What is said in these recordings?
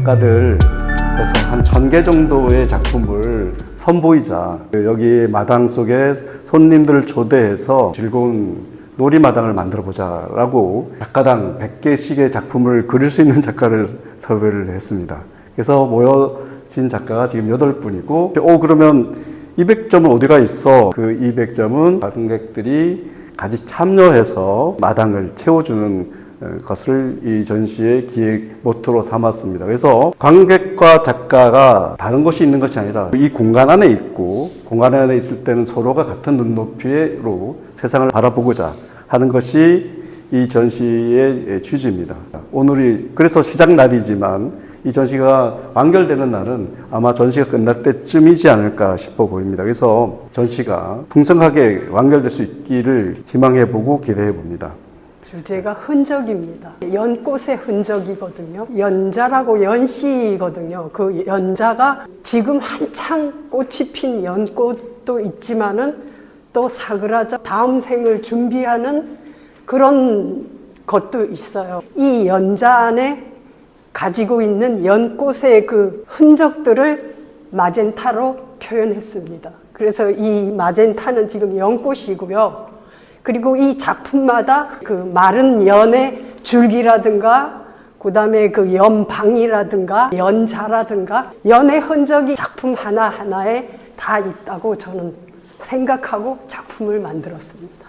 작가들 그래서 한 1000개 정도의 작품을 선보이자. 여기 마당 속에 손님들을 초대해서 즐거운 놀이마당을 만들어보자 라고 작가당 100개씩의 작품을 그릴 수 있는 작가를 섭외를 했습니다. 그래서 모여진 작가가 지금 8분이고, 그러면 200점은 어디가 있어? 그 200점은 관객들이 같이 참여해서 마당을 채워주는 것을 이 전시의 기획 모토로 삼았습니다. 그래서 관객과 작가가 다른 곳이 있는 것이 아니라 이 공간 안에 있고, 공간 안에 있을 때는 서로가 같은 눈높이로 세상을 바라보고자 하는 것이 이 전시의 취지입니다. 오늘이 그래서 시작 날이지만 이 전시가 완결되는 날은 아마 전시가 끝날 때쯤이지 않을까 싶어 보입니다. 그래서 전시가 풍성하게 완결될 수 있기를 희망해보고 기대해봅니다. 주제가 흔적입니다. 연꽃의 흔적이거든요. 연자라고 연시거든요. 그 연자가 지금 한창 꽃이 핀 연꽃도 있지만은 또 사그라져 다음 생을 준비하는 그런 것도 있어요. 이 연자 안에 가지고 있는 연꽃의 그 흔적들을 마젠타로 표현했습니다. 그래서 이 마젠타는 지금 연꽃이고요. 그리고 이 작품마다 그 마른 연의 줄기라든가 그 다음에 그 연방이라든가 연자라든가 연의 흔적이 작품 하나하나에 다 있다고 저는 생각하고 작품을 만들었습니다.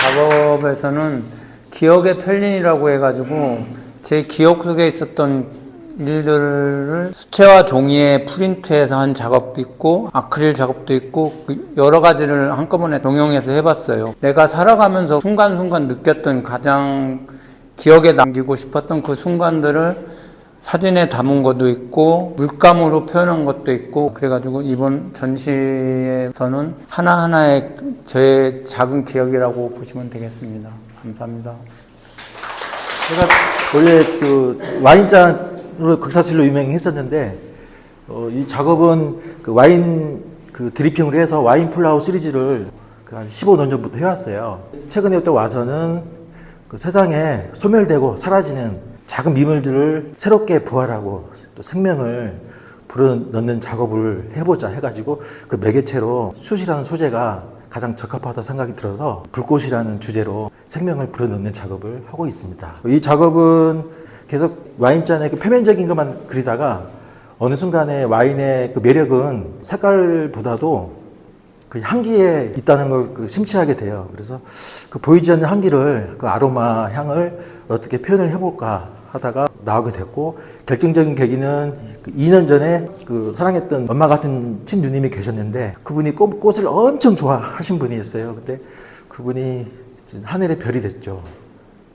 작업에서는 기억의 편린이라고 해가지고 제 기억 속에 있었던 일들을 수채화 종이에 프린트해서 한 작업도 있고 아크릴 작업도 있고 여러 가지를 한꺼번에 동영해서 해봤어요. 내가 살아가면서 순간순간 느꼈던 가장 기억에 남기고 싶었던 그 순간들을 사진에 담은 것도 있고 물감으로 표현한 것도 있고, 그래가지고 이번 전시에서는 하나하나의 저의 작은 기억이라고 보시면 되겠습니다. 감사합니다. 제가 원래 그 와인잔으로 극사실로 유명했었는데, 이 작업은 그 와인 그 드리핑으로 해서 와인 플라워 시리즈를 한 15년 전부터 해왔어요. 최근에 또 와서는 그 세상에 소멸되고 사라지는 작은 미물들을 새롭게 부활하고 또 생명을 불어넣는 작업을 해보자 해가지고 그 매개체로 숯이라는 소재가 가장 적합하다 생각이 들어서 불꽃이라는 주제로 생명을 불어넣는 작업을 하고 있습니다. 이 작업은 계속 와인잔의 그 표면적인 것만 그리다가 어느 순간에 와인의 그 매력은 색깔보다도 그 향기에 있다는 걸 그 심취하게 돼요. 그래서 그 보이지 않는 향기를, 그 아로마 향을 어떻게 표현을 해볼까 하다가 나오게 됐고, 결정적인 계기는 그 2년 전에 그 사랑했던 엄마 같은 친누님이 계셨는데, 그분이 꽃을 엄청 좋아하신 분이었어요. 근데 그분이 하늘의 별이 됐죠.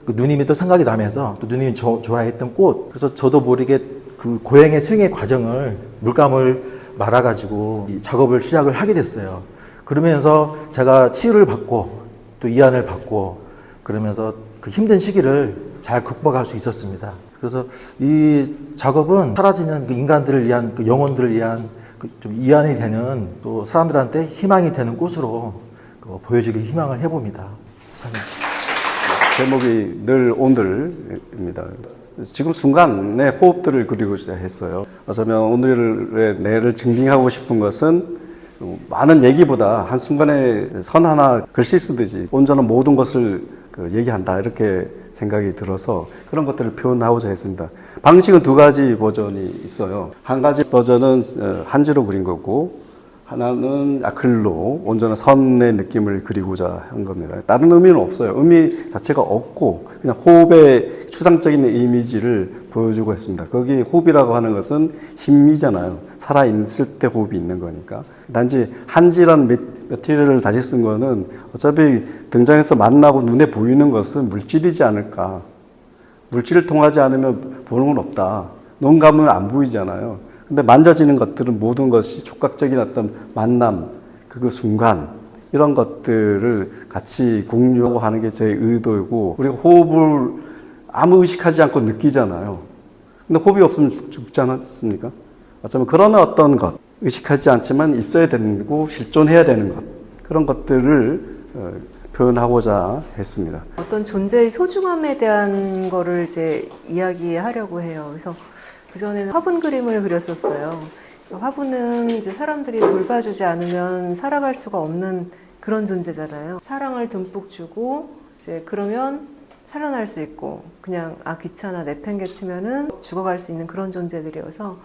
그 누님이 또 생각이 나면서 또 누님이 좋아했던 꽃, 그래서 저도 모르게 그 고행의 스윙의 과정을 물감을 말아가지고 이 작업을 시작을 하게 됐어요. 그러면서 제가 치유를 받고 또 이안을 받고 그러면서 그 힘든 시기를 잘 극복할 수 있었습니다. 그래서 이 작업은 사라지는 그 인간들을 위한, 그 영혼들을 위한 그 좀 이안이 되는, 또 사람들한테 희망이 되는 꽃으로 그 보여주길 희망을 해봅니다. 감사합니다. 제목이 늘 오늘입니다. 지금 순간의 호흡들을 그리고자 했어요. 어쩌면 오늘의 내를 증빙하고 싶은 것은 많은 얘기보다 한순간에 선 하나 글씨 쓰듯이 온전한 모든 것을 얘기한다, 이렇게 생각이 들어서 그런 것들을 표현하고자 했습니다. 방식은 2가지 버전이 있어요. 한 가지 버전은 한지로 그린 거고, 하나는 아크릴로 온전한 선의 느낌을 그리고자 한 겁니다. 다른 의미는 없어요. 의미 자체가 없고 그냥 호흡의 추상적인 이미지를 보여주고 했습니다. 거기 호흡이라고 하는 것은 힘이잖아요. 살아있을 때 호흡이 있는 거니까. 단지 한지라는 메티리얼을 다시 쓴 거는 어차피 등장해서 만나고 눈에 보이는 것은 물질이지 않을까. 물질을 통하지 않으면 보는 건 없다. 눈 감으면 안 보이잖아요. 근데 만져지는 것들은 모든 것이 촉각적인 어떤 만남, 그 순간, 이런 것들을 같이 공유하고 하는 게 제 의도이고, 우리가 호흡을 아무 의식하지 않고 느끼잖아요. 근데 호흡이 없으면 죽지 않았습니까? 어쩌면 그런 어떤 것, 의식하지 않지만 있어야 되는 거고 실존해야 되는 것, 그런 것들을 표현하고자 했습니다. 어떤 존재의 소중함에 대한 거를 이제 이야기하려고 해요. 그래서 그전에는 화분 그림을 그렸었어요. 화분은 이제 사람들이 돌봐주지 않으면 살아갈 수가 없는 그런 존재잖아요. 사랑을 듬뿍 주고 이제 그러면 살아날 수 있고 그냥 귀찮아 내팽개치면은 죽어갈 수 있는 그런 존재들이어서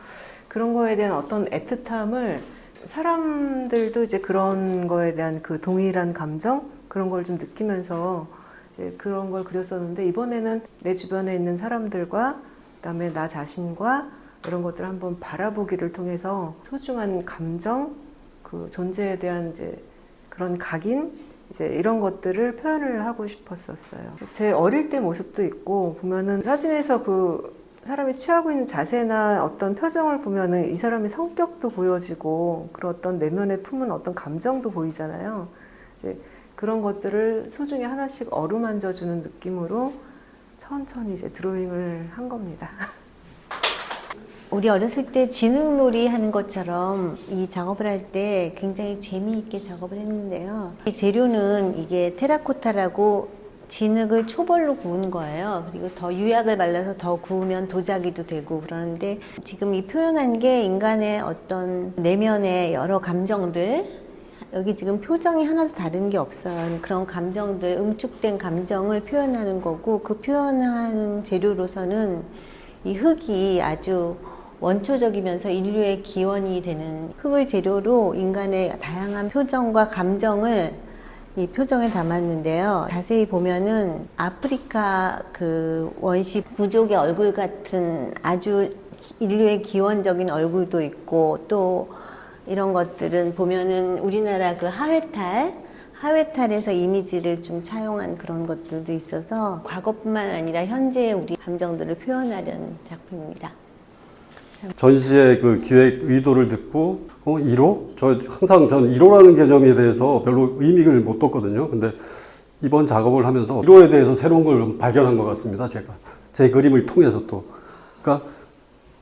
그런 거에 대한 어떤 애틋함을 사람들도 이제 그런 거에 대한 그 동일한 감정 그런 걸 좀 느끼면서 이제 그런 걸 그렸었는데 이번에는 내 주변에 있는 사람들과 그다음에 나 자신과 이런 것들을 한번 바라보기를 통해서 소중한 감정, 그 존재에 대한 이제 그런 각인 이제 이런 것들을 표현을 하고 싶었었어요. 제 어릴 때 모습도 있고 보면은 사진에서 그 사람이 취하고 있는 자세나 어떤 표정을 보면은 이 사람의 성격도 보여지고 그런 어떤 내면에 품은 어떤 감정도 보이잖아요. 이제 그런 것들을 소중히 하나씩 어루만져주는 느낌으로 천천히 이제 드로잉을 한 겁니다. 우리 어렸을 때 진흙놀이 하는 것처럼 이 작업을 할 때 굉장히 재미있게 작업을 했는데요. 이 재료는 이게 테라코타라고 진흙을 초벌로 구운 거예요. 그리고 더 유약을 발라서 더 구우면 도자기도 되고 그러는데 지금 이 표현한 게 인간의 어떤 내면의 여러 감정들, 여기 지금 표정이 하나도 다른 게 없어요. 그런 감정들, 응축된 감정을 표현하는 거고 그 표현하는 재료로서는 이 흙이 아주 원초적이면서 인류의 기원이 되는 흙을 재료로 인간의 다양한 표정과 감정을 이 표정에 담았는데요. 자세히 보면은 아프리카 그 원시 부족의 얼굴 같은 아주 인류의 기원적인 얼굴도 있고 또 이런 것들은 보면은 우리나라 그 하회탈에서 이미지를 좀 차용한 그런 것들도 있어서 과거뿐만 아니라 현재의 우리 감정들을 표현하려는 작품입니다. 전시의 그 기획 의도를 듣고 1호? 항상 저는 1호라는 개념에 대해서 별로 의미를 못 뒀거든요. 근데 이번 작업을 하면서 1호에 대해서 새로운 걸 발견한 것 같습니다. 제가 제 그림을 통해서 또 그러니까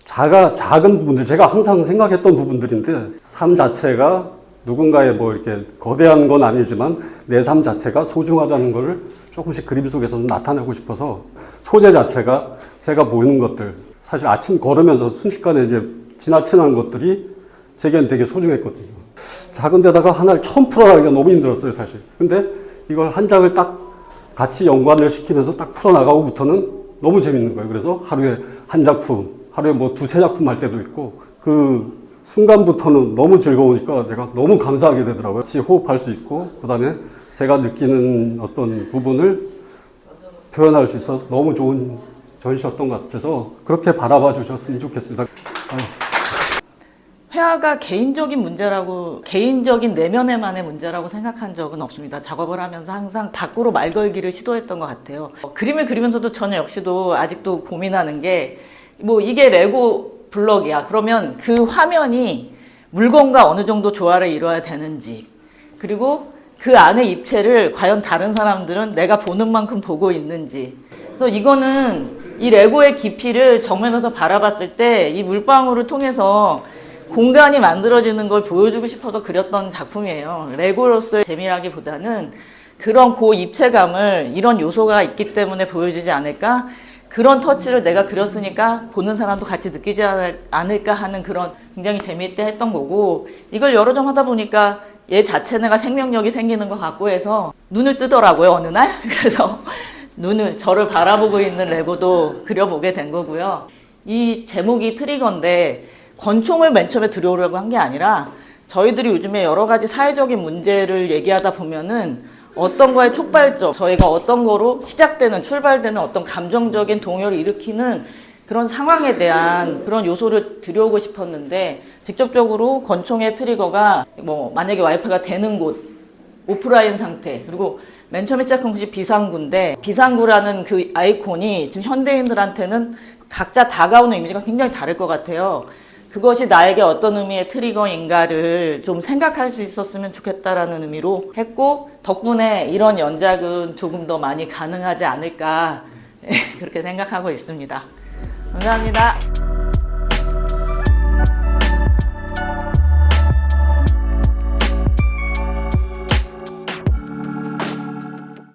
작은 부분들 제가 항상 생각했던 부분들인데 삶 자체가 누군가의 뭐 이렇게 거대한 건 아니지만 내 삶 자체가 소중하다는 거를 조금씩 그림 속에서 나타내고 싶어서 소재 자체가 제가 보이는 것들 사실 아침 걸으면서 순식간에 이제 지나치는 것들이 제게는 되게 소중했거든요. 작은 데다가 하나를 처음 풀어나가기가 너무 힘들었어요, 사실. 근데 이걸 한 장을 딱 같이 연관을 시키면서 딱 풀어나가고부터는 너무 재밌는 거예요. 그래서 하루에 한 작품, 하루에 뭐 두세 작품 할 때도 있고 그 순간부터는 너무 즐거우니까 내가 너무 감사하게 되더라고요. 같이 호흡할 수 있고 그 다음에 제가 느끼는 어떤 부분을 표현할 수 있어서 너무 좋은 전시였던 것 같아서 그렇게 바라봐 주셨으면 좋겠습니다. 회화가 개인적인 문제라고, 개인적인 내면에만의 문제라고 생각한 적은 없습니다. 작업을 하면서 항상 밖으로 말 걸기를 시도했던 것 같아요. 그림을 그리면서도 저는 역시도 아직도 고민하는 게, 뭐 이게 레고 블럭이야. 그러면 그 화면이 물건과 어느 정도 조화를 이뤄야 되는지, 그리고 그 안의 입체를 과연 다른 사람들은 내가 보는 만큼 보고 있는지. 그래서 이거는 이 레고의 깊이를 정면에서 바라봤을 때 이 물방울을 통해서 공간이 만들어지는 걸 보여주고 싶어서 그렸던 작품이에요. 레고로서의 재미라기보다는 그런 입체감을 이런 요소가 있기 때문에 보여주지 않을까? 그런 터치를 내가 그렸으니까 보는 사람도 같이 느끼지 않을까 하는 그런 굉장히 재미있게 했던 거고, 이걸 여러 점 하다 보니까 얘 자체가 생명력이 생기는 것 같고 해서 눈을 뜨더라고요, 어느 날. 그래서 저를 바라보고 있는 레고도 그려보게 된 거고요. 이 제목이 트리거인데 권총을 맨 처음에 들여오려고 한 게 아니라 저희들이 요즘에 여러 가지 사회적인 문제를 얘기하다 보면은 어떤 거에 촉발적, 저희가 어떤 거로 시작되는, 출발되는 어떤 감정적인 동요를 일으키는 그런 상황에 대한 그런 요소를 들여오고 싶었는데, 직접적으로 권총의 트리거가 뭐 만약에 와이파이가 되는 곳, 오프라인 상태, 그리고 맨 처음에 시작한 곳이 비상구인데, 비상구라는 그 아이콘이 지금 현대인들한테는 각자 다가오는 이미지가 굉장히 다를 것 같아요. 그것이 나에게 어떤 의미의 트리거인가를 좀 생각할 수 있었으면 좋겠다라는 의미로 했고, 덕분에 이런 연작은 조금 더 많이 가능하지 않을까 그렇게 생각하고 있습니다. 감사합니다.